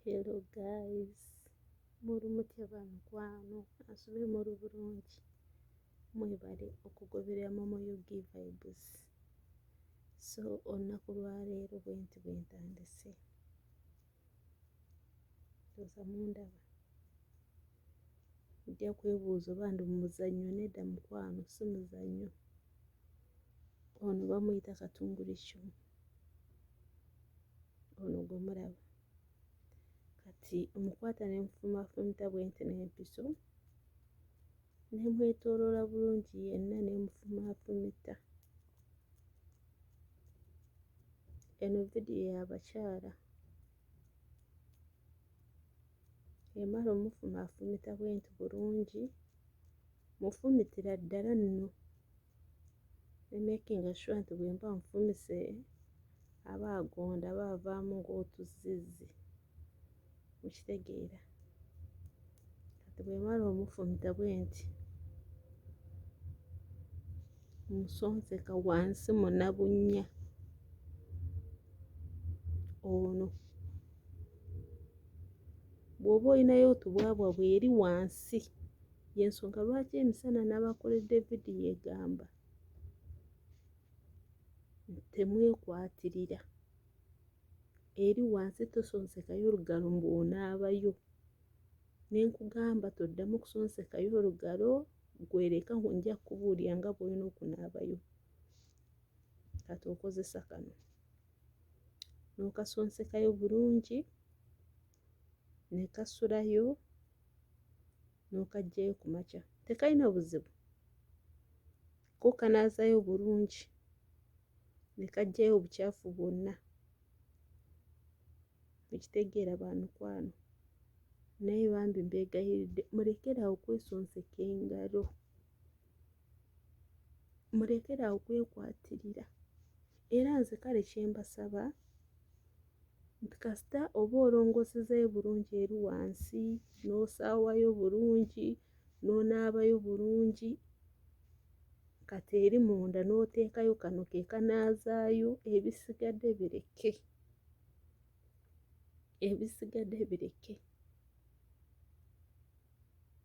Hello guys, muri mutya bamikwano asube muri bulungi mwebale okugoberera momoyo VIB'Z. So olunaku lwaleero bwentandise ndoza mundaba njja kwebuuza oba ndi mu muzannyo. Nedda mukwano, si muzannyo. Ono bamuyita katungulicho, ono gwe mulaba kati omukwata nemufumafumita bwenti n'empiso nemwetooloola bulungi yenna nemufumafumita. Eno vidiyo y'abakyala, emala omufumafumita bwenti bulungi, mufumitira ddala nno ne makinga sure nti bwe mba nfumise aba agonda aba avaamu ng'otuzizzi, mukitegeera. Kati bwe mala omufumita bwenti musonseka wansi munabunnya. Ono bw'oba olinayo otubwabwa bweri wansi, y'ensonga lwaki emisana n'abakoledde vidiyo egamba temwekwatirira. Eri wansi tosonsekayo olugalo ng'onaabayo. Nenkugamba toddamu kusonsekayo olugalo, gwereka nja kubuulira nga bw'olina okunaabayo. Kati okozesa kano n'okasonsekayo bulungi, ne kasulayo n'okaggyayo ku makya. Tekalina buzibu, ko kanaazaayo bulungi ne kaggyayo obukyafu bwonna. Ekitegeera bamikwano, naye bambi mbeegayiridde mulekeraawo kwesonseka engalo, mulekeraawo kwekwatirira. Era nze kale kyembasaba nti kasita oba olongoosezaayo bulungi eri wansi, n'osaawayo bulungi, n'onaabayo bulungi, kati eri munda n'oteekayo kano ke kanaazaayo, ebisigadde bireke, ebisigadde bireke.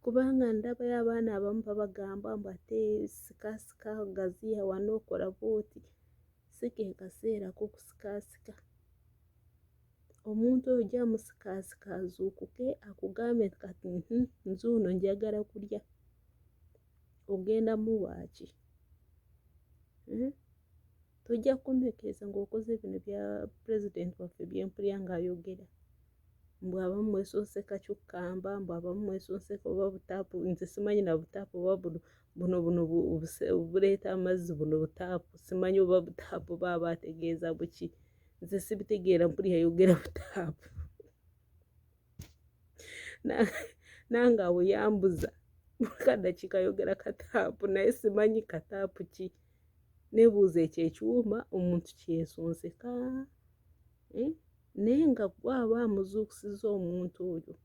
Kubanga ndabayo abaana abamu babagamba mbu ate sikaasika gaziya wano okola bw'oti. Si ke kaseera k'okusikaasika. Omuntu oyo ojja musikaasika azuukuke akugambe kati nzuuno njagala kulya, ogenda muwaaki? Tojja kunnekeeza ng'okoze bino bya pulezidenti waffe bye mpulira ng'ayogera, mbu abamu mwesonseka kyukkamba, mbu abamu mwesonseka oba butaapu. Nze simanyi na butaapu oba buno buleeta amazzi, buno butaapu. Simanyi oba butaapu baba ategeeza buki, nze sibitegeera, mpulira ayogera butaapu. Nange awo yambuza kaddakiika ayogera kataapu, naye simanyi kataapu ki. Nebuuza ekyo ekyuma omuntu kyesonseka. Naye nga gwaba amuzuukusiza omuntu oyo,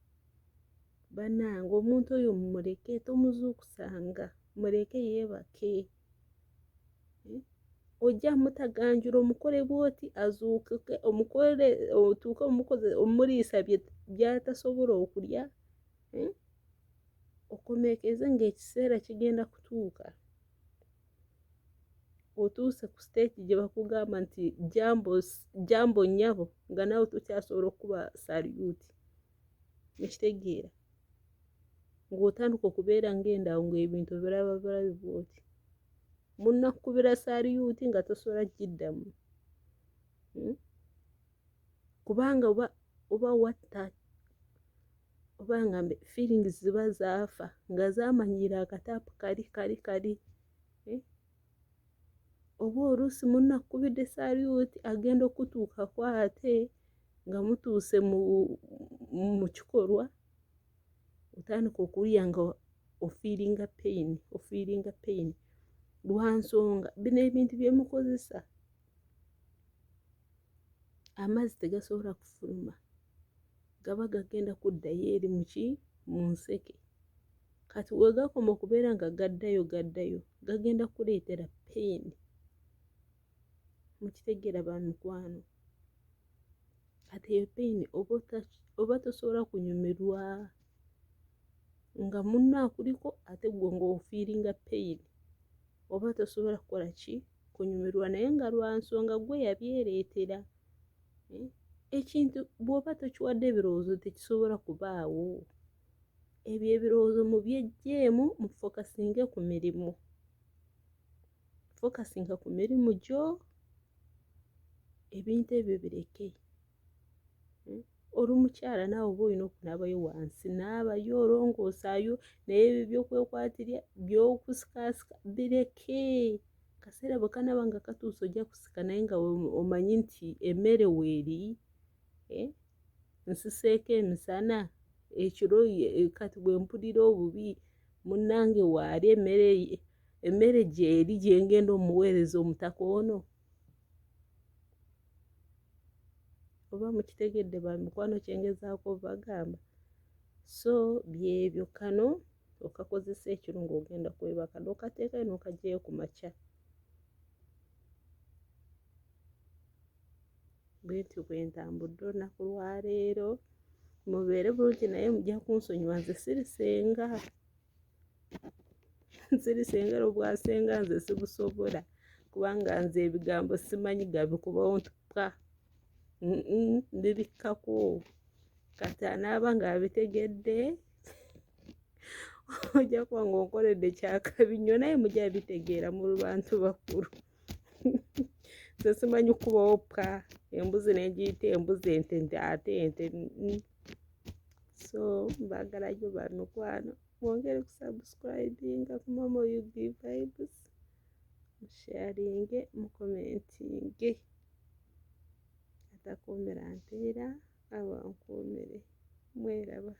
bannange omuntu oyo mumuleke, tomuzuukusanga, muleke yeebake. Ojja mutaganjula omukole bw'oti azuukuke, omukole otuuke omuliisa by'atasobola okulya, okomeekeze ng'ekiseera kigenda kutuuka. Otuuse ku siteegi gye bakugamba nti jambo nnyabo, nga naawe tokyasobola okuba saliyuuti. Ekitegeera ng'otandika okubeera ng'endaawo ng'ebintu biraba bw'oti. Munnakukubira saliyuuti nga tosobola giddamu. Kubanga oba watta, oba nga feelings ziba zaafa, nga zaamanyira akataapu kali. Oba oluusi munnakukubidde saliyuuti agenda okutuukako ate nga mutuuse mu kikolwa, otandika okuwulira nga ofiiringa pain. Lwa nsonga bino ebintu bye mukozesa, amazzi tegasobola kufuluma, gaba gagenda kuddayo eri mu nseke. Kati we gakoma okubeera nga gaddayo, gagenda kuleetera pain. Mukitegeera bamikwano. ate iyo pain oba tosobola kunyumirwa nga munno akuliko ate gwe ng'ofiiringa pain oba tosobola kukola ki kunyumirwa naye nga lwa nsonga gwe yabyereetera. Ekintu bw'oba tokiwadde ebirowoozo tekisobola kubaawo. Ebyo ebirowoozo mubyeggyemu mufokasinge ku mirimu. Fokasinga ku mirimu gyo, ebintu ebyo bireke. Oli mukyala naawe oba olina okunaabayo wansi naabayo olongoosaayo, naye ebyo by'okwekwatirya by'okusikaasika bireke. Kaseera bwe kanaaba nga katuuse ojja kusika naye nga omanyi nti emmere weeri, nsiseeko emisana, ekiro kati bwe mpulira obubi munnange waali emmere gy'eri gye ngenda omuweereza omutaka ono. Oba mukitegedde ba mikwano kye ngezaako obagamba. So byebyo kano okakozesa ekiro ng'ogenda kwebaka n'okateekayo n'okaggyayo ku makya. Bwentyo bwe ntambudde olunaku lwaleero. Mubeere bulungi naye mujja kunsonyiwa nze sirisenga. Sirisenga obwasenga nze sibusobola kubanga nze ebigambo simanyi gabikubawo ntuka. Mbibikkako. Kati anaaba ng'abitegedde ojja kuba ng'onkoledde kyakabinnyo naye mujja bitegeera mu bantu bakulu. Nze simanyi kubawo ppa embuzi n'egiyita embuzi ente ate ente. So mbaagala nnyo ba mikwano mwongere kusubscribinga ku Mama VIB'Z, musharinge mukomentinge. Atakuumira mpeera abankuumire. Mweraba.